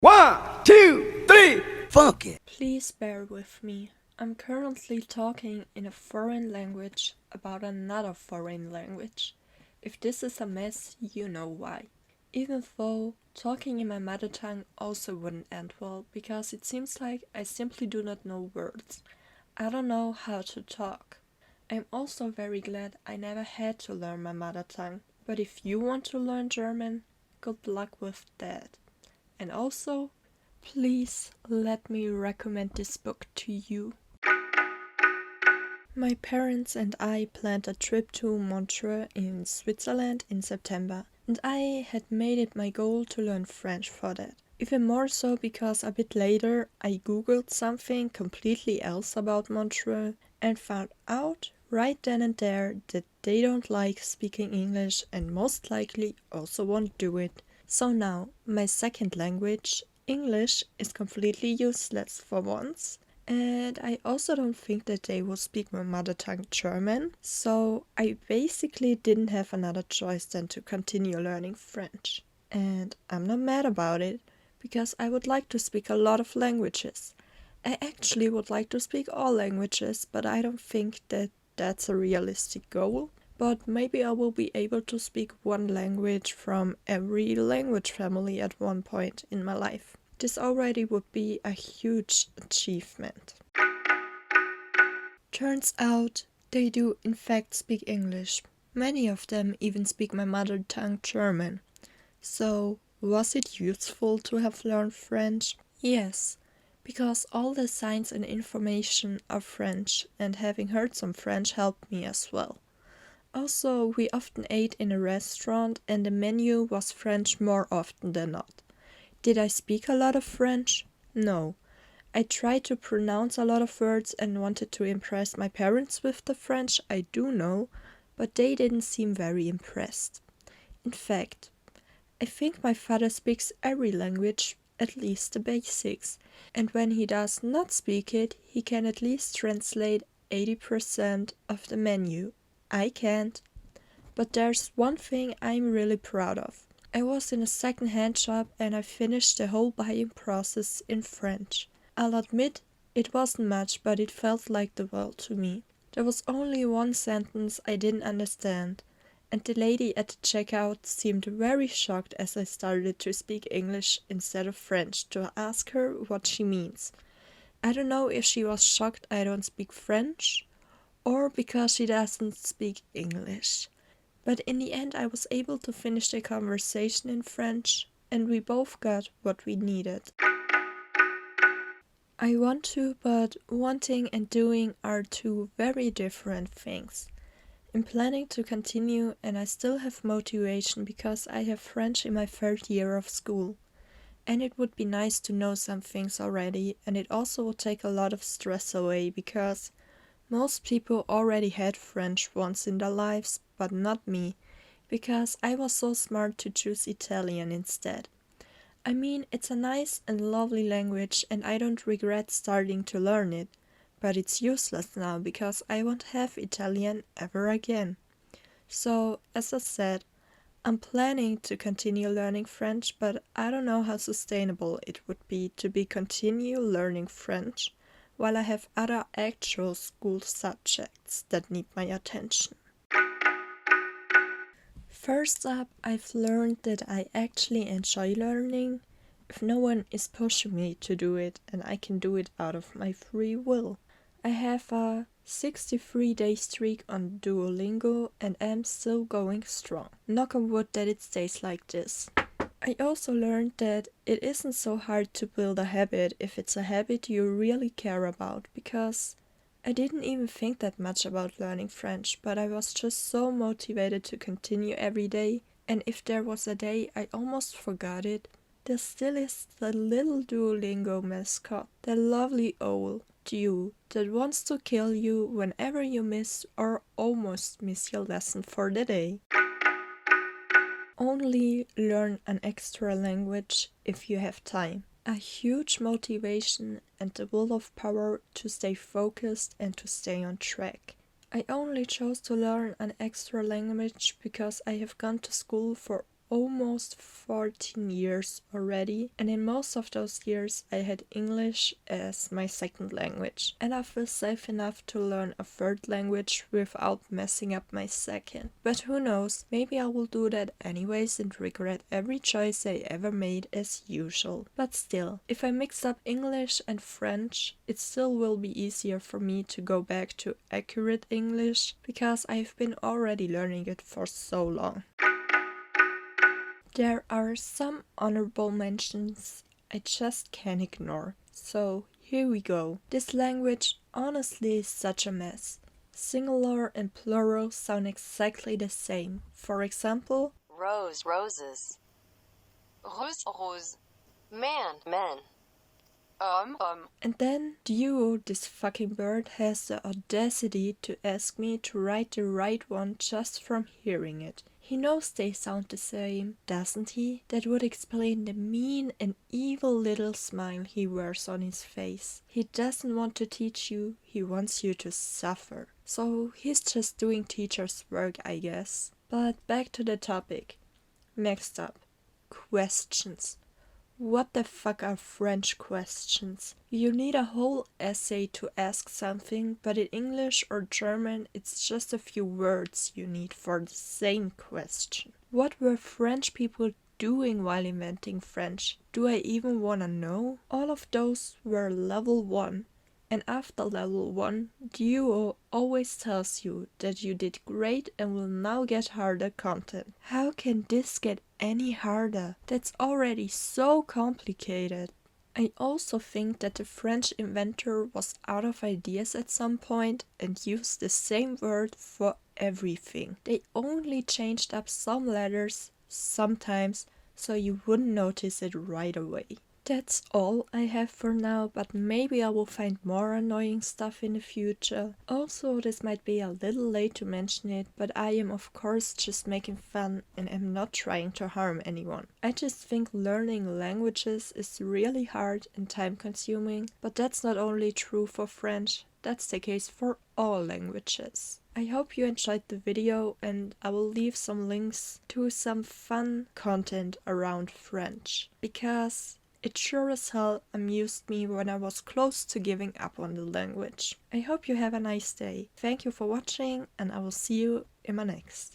1, 2, 3, funk it. Please bear with me. I'm currently talking in a foreign language about another foreign language. If this is a mess, you know why. Even though talking in my mother tongue also wouldn't end well, because it seems like I simply do not know words. I don't know how to talk. I'm also very glad I never had to learn my mother tongue. But if you want to learn German, good luck with that. And also, please let me recommend this book to you. My parents and I planned a trip to Montreux in Switzerland in September, and I had made it my goal to learn French for that. Even more so because a bit later I googled something completely else about Montreux and found out right then and there that they don't like speaking English and most likely also won't do it. So now, my second language, English, is completely useless for once. And I also don't think that they will speak my mother tongue German, so I basically didn't have another choice than to continue learning French. And I'm not mad about it, because I would like to speak a lot of languages. I actually would like to speak all languages, but I don't think that that's a realistic goal. But maybe I will be able to speak one language from every language family at one point in my life. This already would be a huge achievement. Turns out they do in fact speak English. Many of them even speak my mother tongue German. So, was it useful to have learned French? Yes, because all the signs and information are French, and having heard some French helped me as well. Also, we often ate in a restaurant and the menu was French more often than not. Did I speak a lot of French? No. I tried to pronounce a lot of words and wanted to impress my parents with the French I do know, but they didn't seem very impressed. In fact, I think my father speaks every language, at least the basics, and when he does not speak it, he can at least translate 80% of the menu. I can't. But there's one thing I'm really proud of. I was in a second-hand shop and I finished the whole buying process in French. I'll admit, it wasn't much, but it felt like the world to me. There was only one sentence I didn't understand, and the lady at the checkout seemed very shocked as I started to speak English instead of French to ask her what she means. I don't know if she was shocked I don't speak French, or because she doesn't speak English. But in the end I was able to finish the conversation in French, and we both got what we needed. I want to, but wanting and doing are two very different things. I'm planning to continue and I still have motivation because I have French in my third year of school. And it would be nice to know some things already, and it also would take a lot of stress away because most people already had French once in their lives, but not me, because I was so smart to choose Italian instead. I mean, it's a nice and lovely language and I don't regret starting to learn it, but it's useless now because I won't have Italian ever again. So, as I said, I'm planning to continue learning French, but I don't know how sustainable it would be to continue learning French while I have other actual school subjects that need my attention. First up, I've learned that I actually enjoy learning if no one is pushing me to do it and I can do it out of my free will. I have a 63-day streak on Duolingo and am still going strong. Knock on wood that it stays like this. I also learned that it isn't so hard to build a habit if it's a habit you really care about, because I didn't even think that much about learning French, but I was just so motivated to continue every day, and if there was a day I almost forgot it, there still is the little Duolingo mascot, the lovely owl, Dew, that wants to kill you whenever you miss or almost miss your lesson for the day. Only learn an extra language if you have time. A huge motivation and the will of power to stay focused and to stay on track. I only chose to learn an extra language because I have gone to school for almost 14 years already, and in most of those years I had English as my second language, and I feel safe enough to learn a third language without messing up my second. But who knows, maybe I will do that anyways and regret every choice I ever made as usual. But still, if I mix up English and French, it still will be easier for me to go back to accurate English because I've been already learning it for so long. There are some honorable mentions I just can't ignore. So here we go. This language honestly is such a mess. Singular and plural sound exactly the same. For example, rose, roses. Rose, rose. Man, men. And then Duo, this fucking bird, has the audacity to ask me to write the right one just from hearing it. He knows they sound the same, doesn't he? That would explain the mean and evil little smile he wears on his face. He doesn't want to teach you, he wants you to suffer. So he's just doing teacher's work, I guess. But back to the topic. Next up, questions. What the fuck are French questions? You need a whole essay to ask something, but in English or German it's just a few words you need for the same question. What were French people doing while inventing French? Do I even wanna know? All of those were level 1. And after level 1, Duo always tells you that you did great and will now get harder content. How can this get any harder? That's already so complicated. I also think that the French inventor was out of ideas at some point and used the same word for everything. They only changed up some letters sometimes so you wouldn't notice it right away. That's all I have for now, but maybe I will find more annoying stuff in the future. Also, this might be a little late to mention it, but I am of course just making fun and am not trying to harm anyone. I just think learning languages is really hard and time consuming, but that's not only true for French, that's the case for all languages. I hope you enjoyed the video and I will leave some links to some fun content around French, because it sure as hell amused me when I was close to giving up on the language. I hope you have a nice day. Thank you for watching and I will see you in my next.